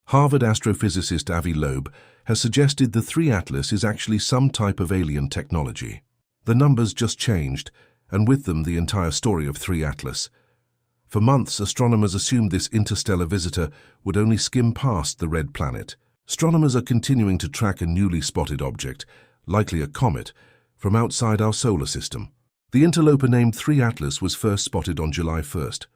Harvard astrophysicist Avi Loeb has suggested the 3 Atlas is actually some type of alien technology. The numbers just changed, and with them the entire story of 3 Atlas. For months, astronomers assumed this interstellar visitor would only skim past the red planet. Astronomers are continuing to track a newly spotted object, likely a comet, from outside our solar system. The interloper named 3 Atlas was first spotted on July 1st,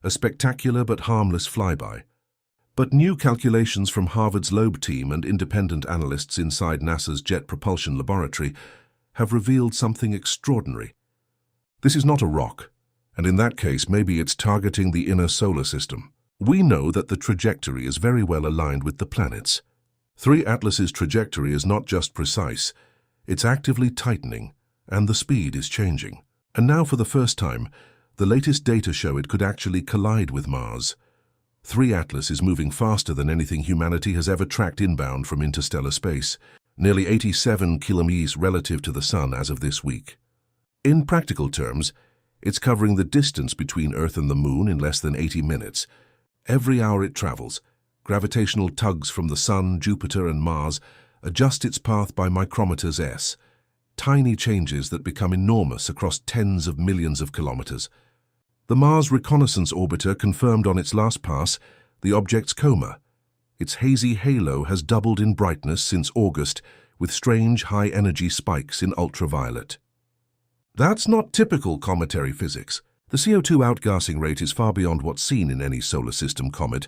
a spectacular but harmless flyby. But new calculations from Harvard's Loeb team and independent analysts inside NASA's Jet Propulsion Laboratory have revealed something extraordinary. This is not a rock, and in that case maybe it's targeting the inner solar system. We know that the trajectory is very well aligned with the planets. 3 Atlas's trajectory is not just precise, it's actively tightening, and the speed is changing. And now for the first time, the latest data show it could actually collide with Mars. 3 Atlas is moving faster than anything humanity has ever tracked inbound from interstellar space, nearly 87 kilometers relative to the Sun as of this week. In practical terms, it's covering the distance between Earth and the Moon in less than 80 minutes. Every hour it travels, gravitational tugs from the Sun, Jupiter, and Mars adjust its path by micrometers s, tiny changes that become enormous across tens of millions of kilometers. The Mars Reconnaissance Orbiter confirmed on its last pass the object's coma. Its hazy halo has doubled in brightness since August, with strange high-energy spikes in ultraviolet. That's not typical cometary physics. The CO2 outgassing rate is far beyond what's seen in any solar system comet.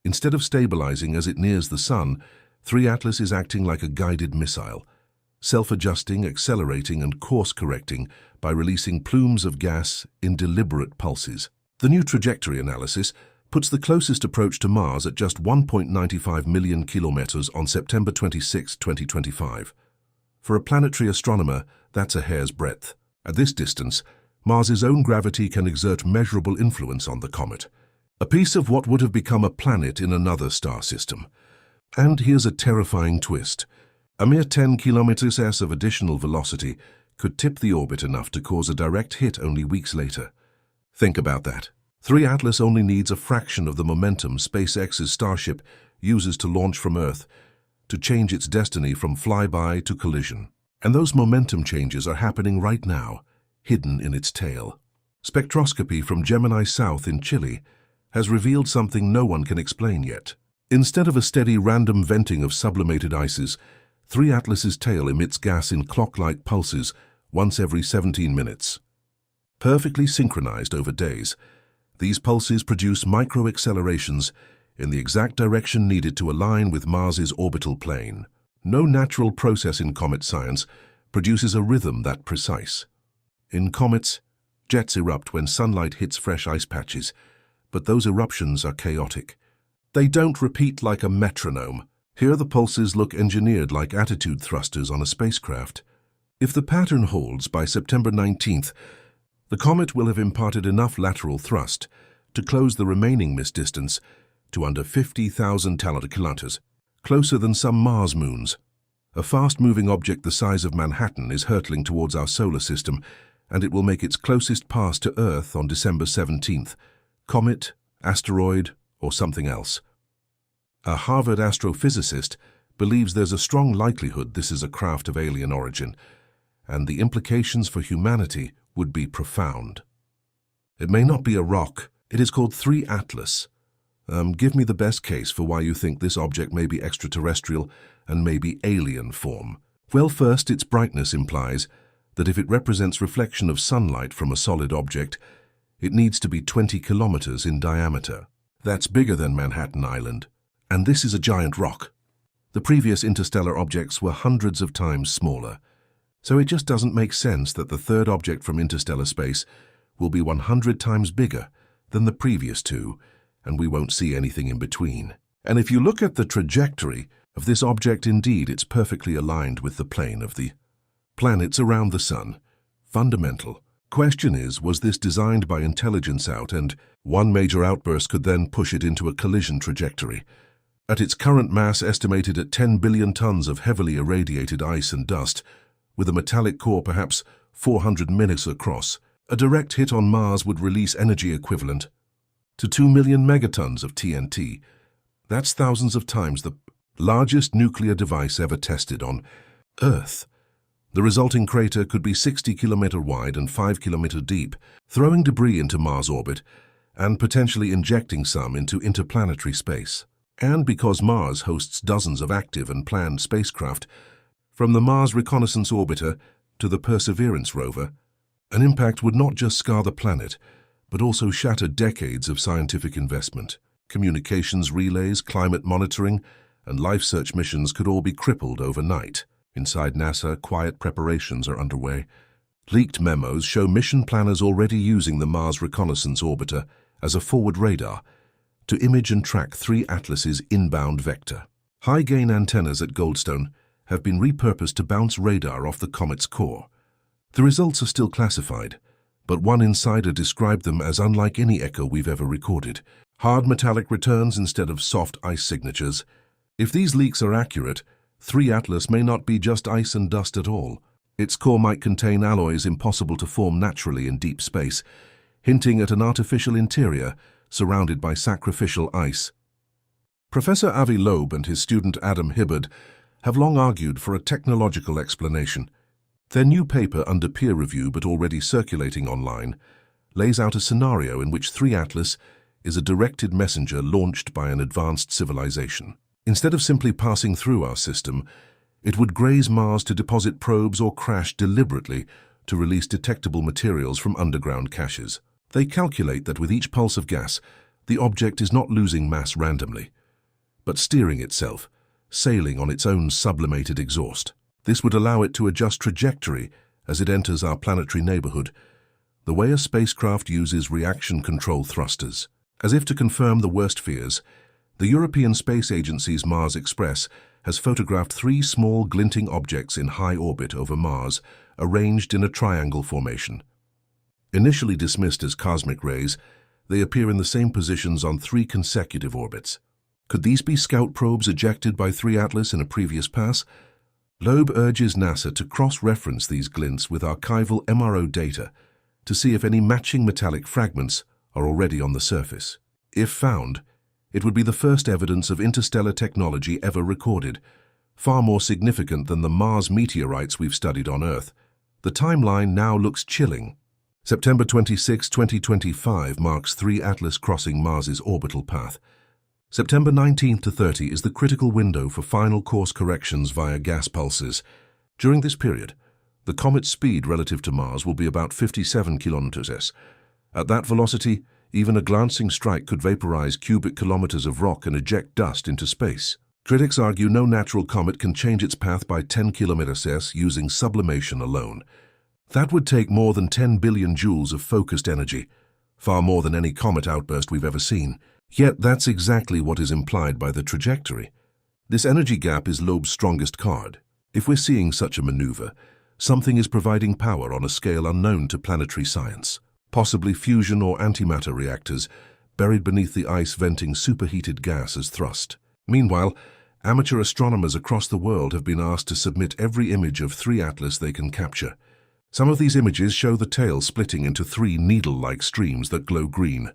Instead of stabilizing as it nears the Sun, 3 Atlas is acting like a guided missile, self-adjusting, accelerating, and course-correcting by releasing plumes of gas in deliberate pulses. The new trajectory analysis puts the closest approach to Mars at just 1.95 million kilometers on September 26, 2025. For a planetary astronomer, that's a hair's breadth. At this distance, Mars's own gravity can exert measurable influence on the comet, a piece of what would have become a planet in another star system. And here's a terrifying twist. A mere 10 kilometers s of additional velocity could tip the orbit enough to cause a direct hit only weeks later. Think about that. 3 Atlas only needs a fraction of the momentum SpaceX's Starship uses to launch from Earth to change its destiny from flyby to collision. And those momentum changes are happening right now, hidden in its tail. Spectroscopy from Gemini South in Chile has revealed something no one can explain yet. Instead of a steady random venting of sublimated ices, 3 Atlas's tail emits gas in clock-like pulses once every 17 minutes. Perfectly synchronized over days, these pulses produce micro-accelerations in the exact direction needed to align with Mars's orbital plane. No natural process in comet science produces a rhythm that precise. In comets, jets erupt when sunlight hits fresh ice patches, but those eruptions are chaotic. They don't repeat like a metronome. Here the pulses look engineered like attitude thrusters on a spacecraft. If the pattern holds by September 19th, the comet will have imparted enough lateral thrust to close the remaining missed distance to under 50,000 kilometers, closer than some Mars moons. A fast-moving object the size of Manhattan is hurtling towards our solar system, and it will make its closest pass to Earth on December 17th. Comet, asteroid, or something else. A Harvard astrophysicist believes there's a strong likelihood this is a craft of alien origin, and the implications for humanity would be profound. It may not be a rock. It is called 3 Atlas. Give me the best case for why you think this object may be extraterrestrial and maybe alien form. Well, first, its brightness implies that if it represents reflection of sunlight from a solid object, it needs to be 20 kilometers in diameter. That's bigger than Manhattan Island. And this is a giant rock. The previous interstellar objects were hundreds of times smaller. So it just doesn't make sense that the third object from interstellar space will be 100 times bigger than the previous 2, and we won't see anything in between. And if you look at the trajectory of this object, indeed, it's perfectly aligned with the plane of the planets around the Sun. Fundamental. Question is, was this designed by intelligence out, and one major outburst could then push it into a collision trajectory? At its current mass estimated at 10 billion tons of heavily irradiated ice and dust, with a metallic core perhaps 400 minutes across, a direct hit on Mars would release energy equivalent to 2 million megatons of TNT. That's thousands of times the largest nuclear device ever tested on Earth. The resulting crater could be 60 kilometers wide and 5 kilometers deep, throwing debris into Mars orbit and potentially injecting some into interplanetary space. And because Mars hosts dozens of active and planned spacecraft, from the Mars Reconnaissance Orbiter to the Perseverance rover, an impact would not just scar the planet, but also shatter decades of scientific investment. Communications relays, climate monitoring, and life search missions could all be crippled overnight. Inside NASA, quiet preparations are underway. Leaked memos show mission planners already using the Mars Reconnaissance Orbiter as a forward radar to image and track 3 Atlas's inbound vector. High-gain antennas at Goldstone have been repurposed to bounce radar off the comet's core. The results are still classified, but one insider described them as unlike any echo we've ever recorded. Hard metallic returns instead of soft ice signatures. If these leaks are accurate, 3 Atlas may not be just ice and dust at all. Its core might contain alloys impossible to form naturally in deep space, hinting at an artificial interior surrounded by sacrificial ice. Professor Avi Loeb and his student Adam Hibbard have long argued for a technological explanation. Their new paper, under peer review but already circulating online, lays out a scenario in which 3 Atlas is a directed messenger launched by an advanced civilization. Instead of simply passing through our system, it would graze Mars to deposit probes or crash deliberately to release detectable materials from underground caches. They calculate that with each pulse of gas, the object is not losing mass randomly, but steering itself, sailing on its own sublimated exhaust. This would allow it to adjust trajectory as it enters our planetary neighborhood, the way a spacecraft uses reaction control thrusters. As if to confirm the worst fears, the European Space Agency's Mars Express has photographed 3 small glinting objects in high orbit over Mars, arranged in a triangle formation. Initially dismissed as cosmic rays, they appear in the same positions on 3 consecutive orbits. Could these be scout probes ejected by 3 Atlas in a previous pass? Loeb urges NASA to cross-reference these glints with archival MRO data to see if any matching metallic fragments are already on the surface. If found, it would be the first evidence of interstellar technology ever recorded, far more significant than the Mars meteorites we've studied on Earth. The timeline now looks chilling. September 26, 2025 marks 3 Atlas crossing Mars's orbital path. September 19 to 30 is the critical window for final course corrections via gas pulses. During this period, the comet's speed relative to Mars will be about 57 km/s. At that velocity, even a glancing strike could vaporize cubic kilometers of rock and eject dust into space. Critics argue no natural comet can change its path by 10 km/s using sublimation alone. That would take more than 10 billion joules of focused energy, far more than any comet outburst we've ever seen. Yet that's exactly what is implied by the trajectory. This energy gap is Loeb's strongest card. If we're seeing such a maneuver, something is providing power on a scale unknown to planetary science. Possibly fusion or antimatter reactors, buried beneath the ice venting superheated gas as thrust. Meanwhile, amateur astronomers across the world have been asked to submit every image of 3 Atlas they can capture. Some of these images show the tail splitting into 3 needle-like streams that glow green,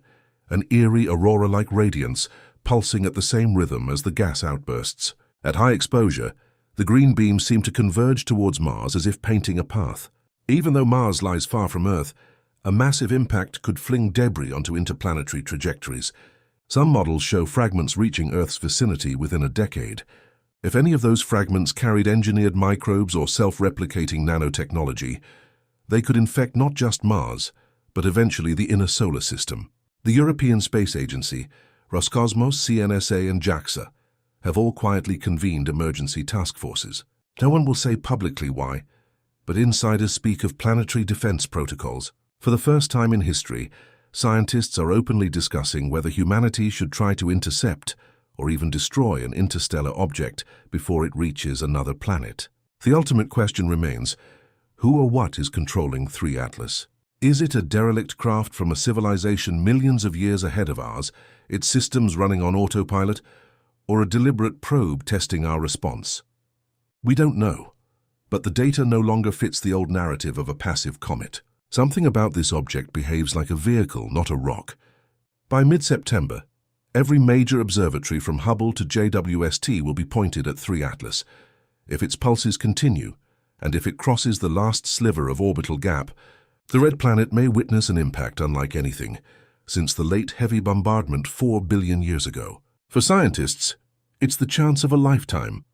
an eerie aurora-like radiance pulsing at the same rhythm as the gas outbursts. At high exposure, the green beams seem to converge towards Mars as if painting a path. Even though Mars lies far from Earth, a massive impact could fling debris onto interplanetary trajectories. Some models show fragments reaching Earth's vicinity within a decade. If any of those fragments carried engineered microbes or self-replicating nanotechnology, they could infect not just Mars, but eventually the inner solar system. The European Space Agency, Roscosmos, CNSA, and JAXA have all quietly convened emergency task forces. No one will say publicly why, but insiders speak of planetary defense protocols. For the first time in history, scientists are openly discussing whether humanity should try to intercept or even destroy an interstellar object before it reaches another planet. The ultimate question remains, who or what is controlling 3 Atlas? Is it a derelict craft from a civilization millions of years ahead of ours, its systems running on autopilot, or a deliberate probe testing our response? We don't know, but the data no longer fits the old narrative of a passive comet. Something about this object behaves like a vehicle, not a rock. By mid-September, Every major observatory from Hubble to JWST will be pointed at 3 Atlas. If its pulses continue, and if it crosses the last sliver of orbital gap, the red planet may witness an impact unlike anything since the late heavy bombardment 4 billion years ago. For scientists, it's the chance of a lifetime.